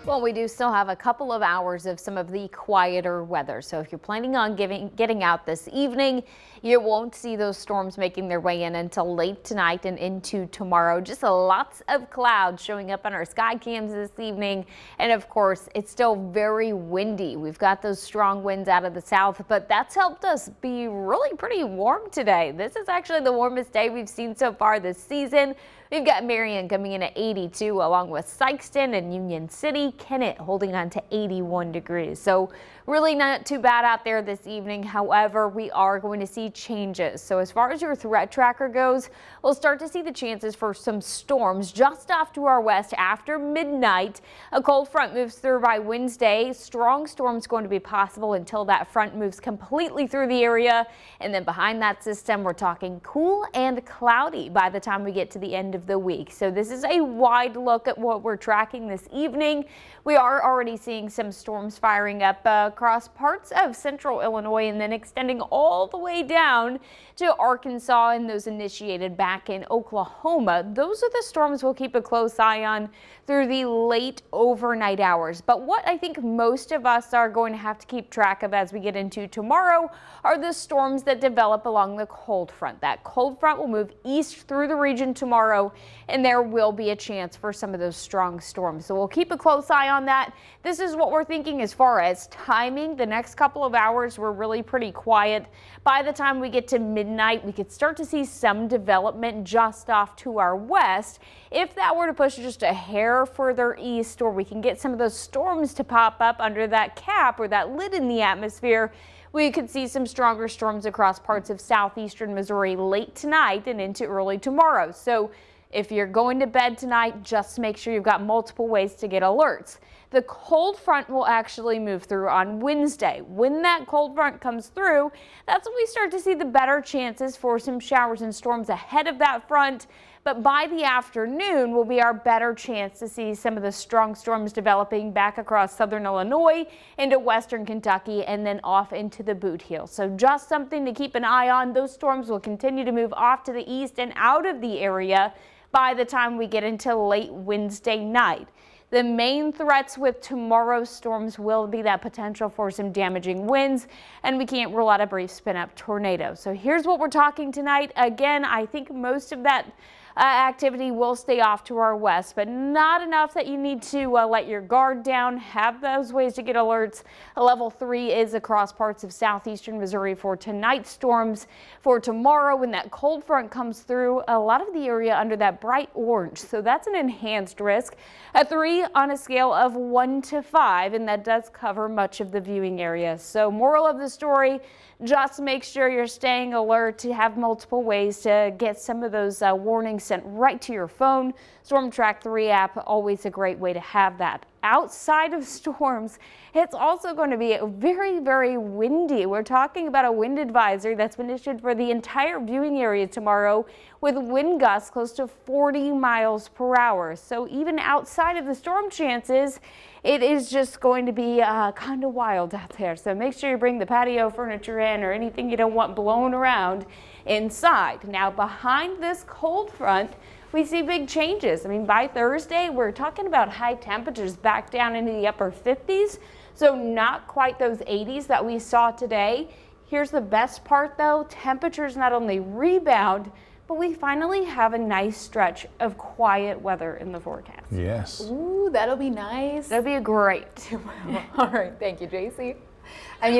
Well, we do still have a couple of hours of some of the quieter weather. So if you're planning on getting out this evening, you won't see those storms making their way in until late tonight and into tomorrow. Just lots of clouds showing up on our sky cams this evening. And of course, it's still very windy. We've got those strong winds out of the south, but that's helped us be really pretty warm today. This is actually the warmest day we've seen so far this season. We've got Marion coming in at 82, along with Sykeston and Union City. Kennett holding on to 81 degrees. So really not too bad out there this evening. However, we are going to see changes. So as far as your threat tracker goes, we'll start to see the chances for some storms just off to our west after midnight. A cold front moves through by Wednesday. Strong storms going to be possible until that front moves completely through the area. And then behind that system, we're talking cool and cloudy by the time we get to the end of the week. So this is a wide look at what we're tracking this evening. We are already seeing some storms firing up across parts of central Illinois and then extending all the way down to Arkansas, and those initiated back in Oklahoma. Those are the storms we'll keep a close eye on through the late overnight hours. But what I think most of us are going to have to keep track of as we get into tomorrow are the storms that develop along the cold front. That cold front will move east through the region tomorrow, and there will be a chance for some of those strong storms. So we'll keep a close eye on that. This is what we're thinking as far as timing. The next couple of hours were really pretty quiet. By the time we get to midnight, we could start to see some development just off to our west. If that were to push just a hair further east, or we can get some of those storms to pop up under that cap or that lid in the atmosphere, we could see some stronger storms across parts of southeastern Missouri late tonight and into early tomorrow. So if you're going to bed tonight, just make sure you've got multiple ways to get alerts. The cold front will actually move through on Wednesday. When that cold front comes through, that's when we start to see the better chances for some showers and storms ahead of that front. But by the afternoon will be our better chance to see some of the strong storms developing back across southern Illinois into western Kentucky and then off into the Boot Heel. So just something to keep an eye on. Those storms will continue to move off to the east and out of the area by the time we get into late Wednesday night. The main threats with tomorrow's storms will be that potential for some damaging winds, and we can't rule out a brief spin-up tornado. So here's what we're talking tonight. Again, I think most of that activity will stay off to our west, but not enough that you need to let your guard down. Have those ways to get alerts. A level 3 is across parts of southeastern Missouri for tonight's storms. For tomorrow, when that cold front comes through, a lot of the area under that bright orange, so that's an enhanced risk. A 3 on a scale of 1 to 5, and that does cover much of the viewing area. So moral of the story, just make sure you're staying alert to have multiple ways to get some of those warnings sent right to your phone. Storm Track 3 app, always a great way to have that. Outside of storms, it's also going to be very, very windy. We're talking about a wind advisory that's been issued for the entire viewing area tomorrow, with wind gusts close to 40 miles per hour. So even outside of the storm chances, it is just going to be kind of wild out there. So make sure you bring the patio furniture in or anything you don't want blown around inside. Now behind this cold front, we see big changes. I mean, by Thursday, we're talking about high temperatures back down into the upper 50s. So not quite those 80s that we saw today. Here's the best part though, temperatures not only rebound, but we finally have a nice stretch of quiet weather in the forecast. Yes. Ooh, that'll be nice. That'll be great. All right, thank you, JC. And